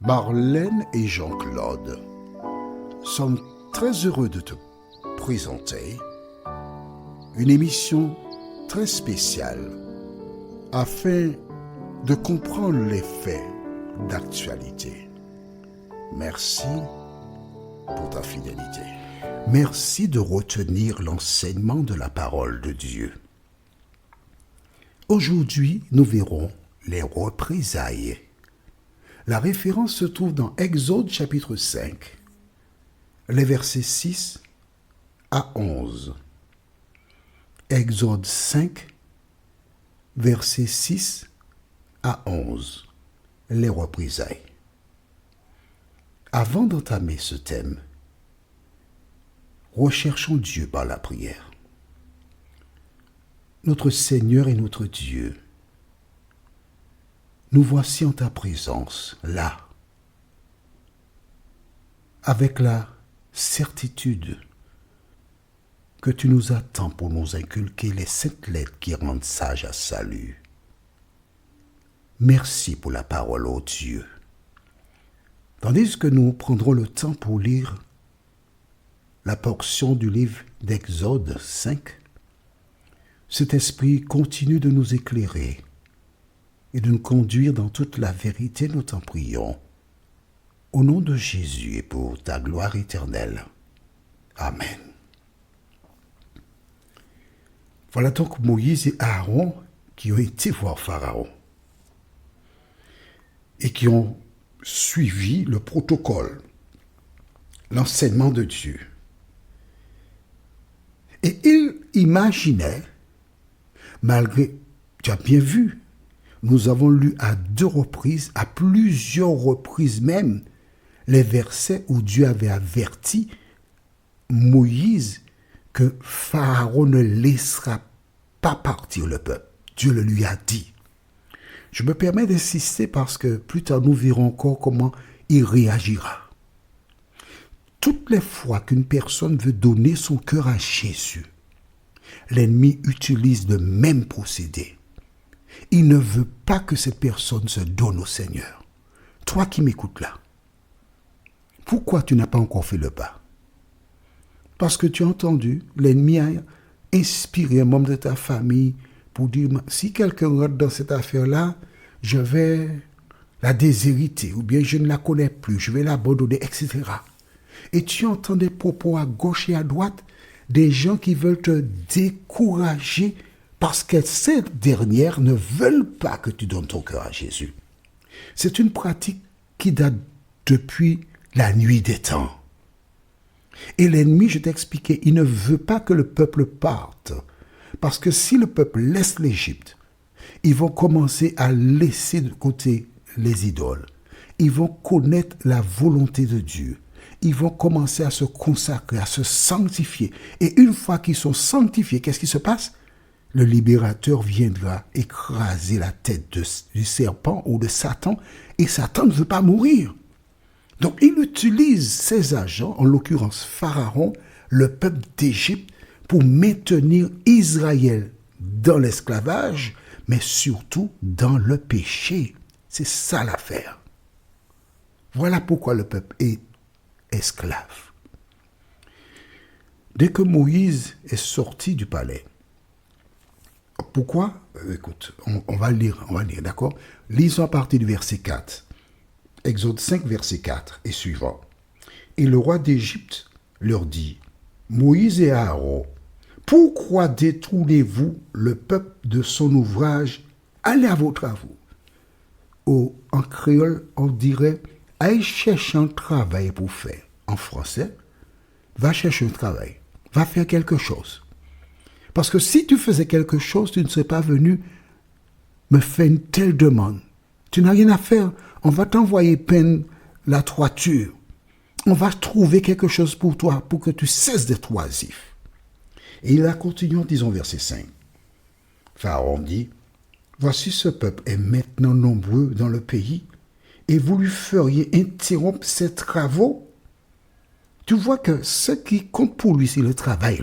Marlène et Jean-Claude sommes très heureux de te présenter une émission très spéciale afin de comprendre les faits d'actualité. Merci pour ta fidélité. Merci de retenir l'enseignement de la parole de Dieu. Aujourd'hui, nous verrons les représailles. La référence se trouve dans Exode chapitre 5, les versets 6 à 11. Exode 5, versets 6 à 11. Les représailles. Avant d'entamer ce thème, recherchons Dieu par la prière. Notre Seigneur et notre Dieu, nous voici en ta présence, là, avec la certitude que tu nous attends pour nous inculquer les 7 lettres qui rendent sages à salut. Merci pour la parole, ô Dieu. Tandis que nous prendrons le temps pour lire la portion du livre d'Exode 5, cet esprit continue de nous éclairer et de nous conduire dans toute la vérité, nous t'en prions. Au nom de Jésus et pour ta gloire éternelle. Amen. Voilà donc Moïse et Aaron qui ont été voir Pharaon et qui ont suivi le protocole, l'enseignement de Dieu. Et ils imaginaient, malgré, tu as bien vu, nous avons lu à 2 reprises, à plusieurs reprises même, les versets où Dieu avait averti Moïse que Pharaon ne laissera pas partir le peuple. Dieu le lui a dit. Je me permets d'insister parce que plus tard nous verrons encore comment il réagira. Toutes les fois qu'une personne veut donner son cœur à Jésus, l'ennemi utilise le même procédé. Il ne veut pas que cette personne se donne au Seigneur. Toi qui m'écoutes là, pourquoi tu n'as pas encore fait le pas? Parce que tu as entendu, l'ennemi a inspiré un membre de ta famille pour dire, si quelqu'un rentre dans cette affaire-là, je vais la déshériter, ou bien je ne la connais plus, je vais l'abandonner, etc. Et tu entends des propos à gauche et à droite, des gens qui veulent te décourager parce que ces dernières ne veulent pas que tu donnes ton cœur à Jésus. C'est une pratique qui date depuis la nuit des temps. Et l'ennemi, je t'ai expliqué, il ne veut pas que le peuple parte. Parce que si le peuple laisse l'Égypte, ils vont commencer à laisser de côté les idoles. Ils vont connaître la volonté de Dieu. Ils vont commencer à se consacrer, à se sanctifier. Et une fois qu'ils sont sanctifiés, qu'est-ce qui se passe? Le libérateur viendra écraser la tête du serpent ou de Satan, et Satan ne veut pas mourir. Donc il utilise ses agents, en l'occurrence Pharaon, le peuple d'Égypte, pour maintenir Israël dans l'esclavage, mais surtout dans le péché. C'est ça l'affaire. Voilà pourquoi le peuple est esclave. Dès que Moïse est sorti du palais, pourquoi? Écoute, on va lire, d'accord? Lisons à partir du verset 4. Exode 5, verset 4 et suivant. Et le roi d'Égypte leur dit, Moïse et Aaron, pourquoi détournez-vous le peuple de son ouvrage? Allez à vos travaux. En créole, on dirait, allez chercher un travail pour faire. En français, va chercher un travail. Va faire quelque chose. Parce que si tu faisais quelque chose, tu ne serais pas venu me faire une telle demande. Tu n'as rien à faire. On va t'envoyer peindre la toiture. On va trouver quelque chose pour toi, pour que tu cesses d'être oisif. Et il a continué en disant verset 5. Pharaon dit, voici ce peuple est maintenant nombreux dans le pays, et vous lui feriez interrompre ses travaux. Tu vois que ce qui compte pour lui, c'est le travail.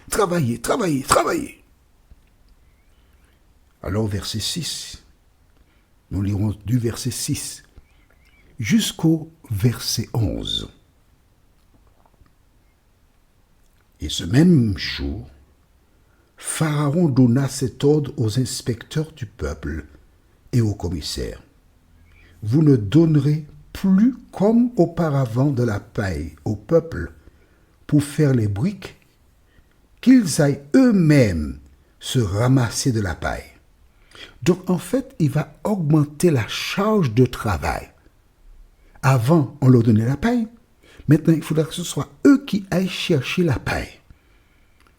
Travailler. Alors, verset 6. Nous lirons du verset 6 jusqu'au verset 11. Et ce même jour, Pharaon donna cet ordre aux inspecteurs du peuple et aux commissaires. Vous ne donnerez plus comme auparavant de la paille au peuple pour faire les briques, qu'ils aillent eux-mêmes se ramasser de la paille. Donc en fait, il va augmenter la charge de travail. Avant, on leur donnait la paille. Maintenant, il faudra que ce soit eux qui aillent chercher la paille.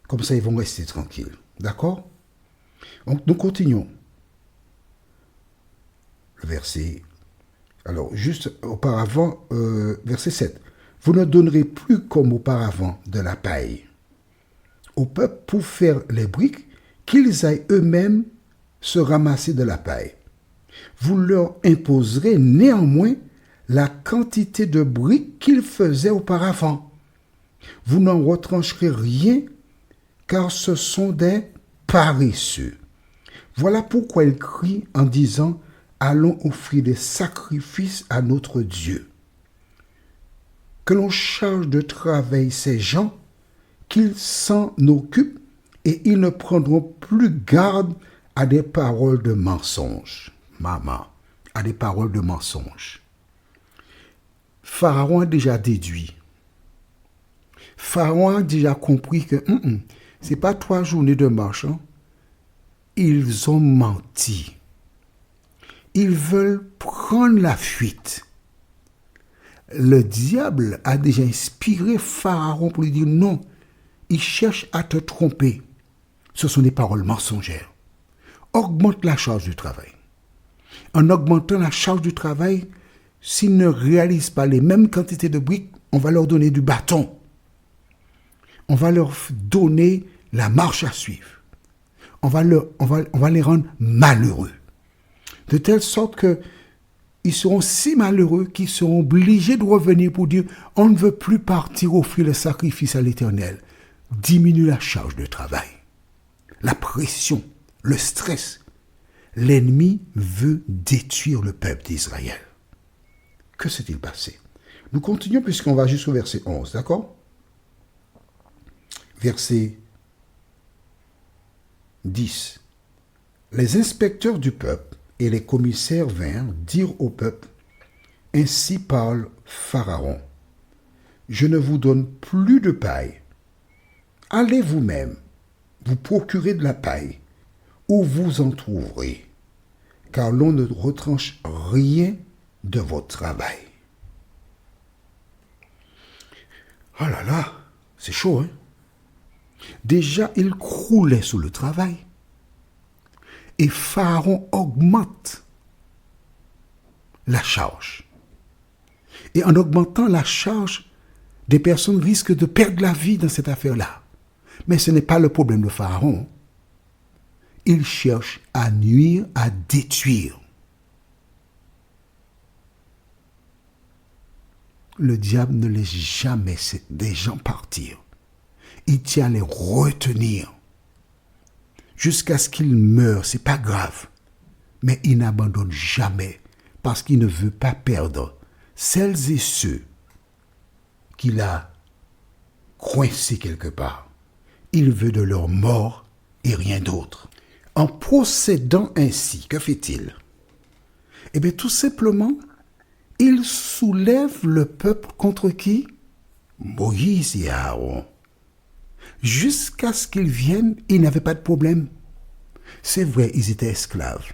Comme ça, ils vont rester tranquilles. D'accord? Donc, nous continuons. Le verset. Alors, juste auparavant, verset 7. Vous ne donnerez plus comme auparavant de la paille au peuple pour faire les briques, qu'ils aillent eux-mêmes se ramasser de la paille. Vous leur imposerez néanmoins la quantité de briques qu'ils faisaient auparavant. Vous n'en retrancherez rien, car ce sont des paresseux. Voilà pourquoi il crie en disant « Allons offrir des sacrifices à notre Dieu ». Que l'on charge de travail ces gens, qu'ils s'en occupent, et ils ne prendront plus garde à des paroles de mensonge. Maman, à des paroles de mensonge. Pharaon a déjà déduit. Pharaon a déjà compris que c'est pas 3 journées de marche. Hein? Ils ont menti. Ils veulent prendre la fuite. Le diable a déjà inspiré Pharaon pour lui dire non. Il cherche à te tromper. Ce sont des paroles mensongères. Augmente la charge du travail. En augmentant la charge du travail, s'ils ne réalisent pas les mêmes quantités de briques, on va leur donner du bâton. On va leur donner la marche à suivre. On va les rendre malheureux. De telle sorte qu'ils seront si malheureux qu'ils seront obligés de revenir pour dire « On ne veut plus partir offrir le sacrifice à l'Éternel ». Diminue la charge de travail. La pression, le stress. L'ennemi veut détruire le peuple d'Israël. Que s'est-il passé? Nous continuons puisqu'on va jusqu'au verset 11, d'accord? Verset 10. Les inspecteurs du peuple et les commissaires vinrent dire au peuple, « Ainsi parle Pharaon, je ne vous donne plus de paille. Allez vous-même, vous procurer de la paille, où vous en trouverez, car l'on ne retranche rien de votre travail. » Oh là là, c'est chaud, hein? Déjà, il croulait sous le travail. Et Pharaon augmente la charge. Et en augmentant la charge, des personnes risquent de perdre la vie dans cette affaire-là. Mais ce n'est pas le problème de Pharaon. Il cherche à nuire, à détruire. Le diable ne laisse jamais des gens partir. Il tient à les retenir jusqu'à ce qu'ils meurent. C'est pas grave. Mais il n'abandonne jamais parce qu'il ne veut pas perdre celles et ceux qu'il a coincés quelque part. Il veut de leur mort et rien d'autre. En procédant ainsi, que fait-il? Eh bien, tout simplement, il soulève le peuple contre qui? Moïse et Aaron. Jusqu'à ce qu'ils viennent, ils n'avaient pas de problème. C'est vrai, ils étaient esclaves.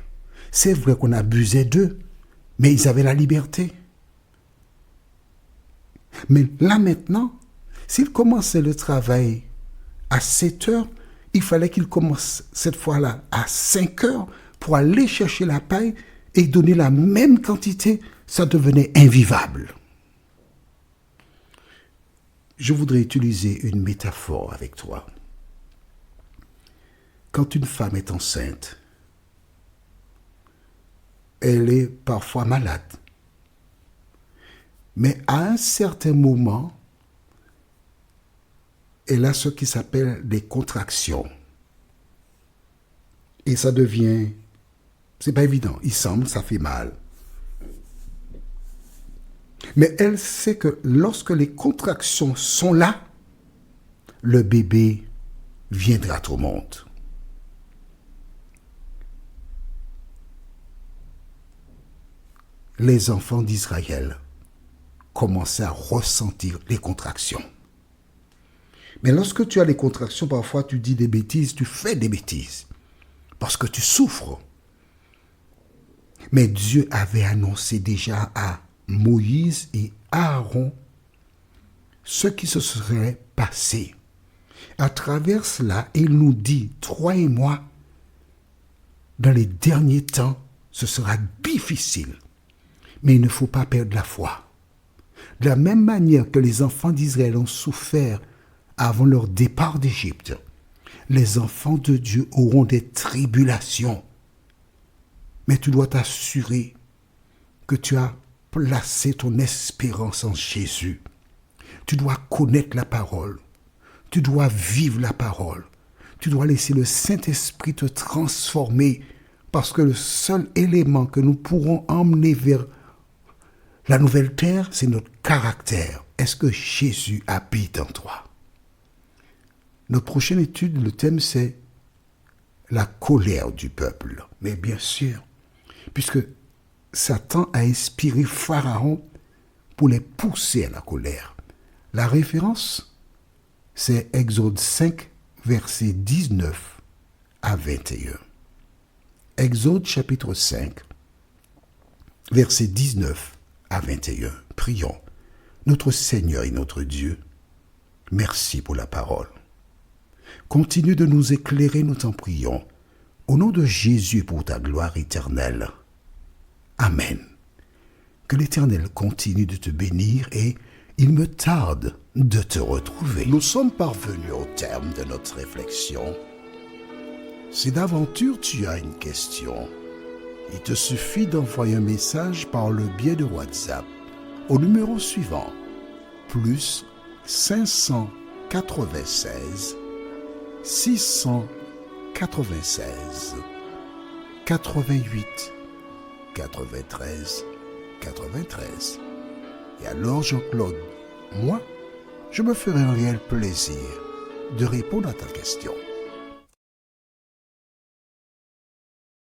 C'est vrai qu'on abusait d'eux, mais ils avaient la liberté. Mais là maintenant, s'ils commençaient le travail à 7 heures, il fallait qu'ils commencent cette fois-là à 5 heures pour aller chercher la paille et donner la même quantité. Ça devenait invivable. Je voudrais utiliser une métaphore avec toi. Quand une femme est enceinte, elle est parfois malade. Mais à un certain moment, elle a ce qui s'appelle des contractions. Et ça devient, c'est pas évident, il semble, ça fait mal. Mais elle sait que lorsque les contractions sont là, le bébé viendra au monde. Les enfants d'Israël commençaient à ressentir les contractions. Mais lorsque tu as les contractions, parfois tu dis des bêtises, tu fais des bêtises, parce que tu souffres. Mais Dieu avait annoncé déjà à Moïse et Aaron ce qui se serait passé. À travers cela, il nous dit, toi et moi, dans les derniers temps, ce sera difficile. Mais il ne faut pas perdre la foi. De la même manière que les enfants d'Israël ont souffert avant leur départ d'Égypte, les enfants de Dieu auront des tribulations. Mais tu dois t'assurer que tu as placé ton espérance en Jésus. Tu dois connaître la parole. Tu dois vivre la parole. Tu dois laisser le Saint-Esprit te transformer, parce que le seul élément que nous pourrons emmener vers la nouvelle terre, c'est notre caractère. Est-ce que Jésus habite en toi? Notre prochaine étude, le thème, c'est la colère du peuple. Mais bien sûr, puisque Satan a inspiré Pharaon pour les pousser à la colère. La référence, c'est Exode 5, versets 19 à 21. Exode chapitre 5, versets 19 à 21. Prions. Notre Seigneur et notre Dieu, merci pour la parole. Continue de nous éclairer, nous t'en prions, au nom de Jésus pour ta gloire éternelle. Amen. Que l'Éternel continue de te bénir et il me tarde de te retrouver. Nous sommes parvenus au terme de notre réflexion. Si d'aventure tu as une question, il te suffit d'envoyer un message par le biais de WhatsApp au numéro suivant, plus 596 696 88 93 93. Et alors Jean-Claude, moi, je me ferai un réel plaisir de répondre à ta question.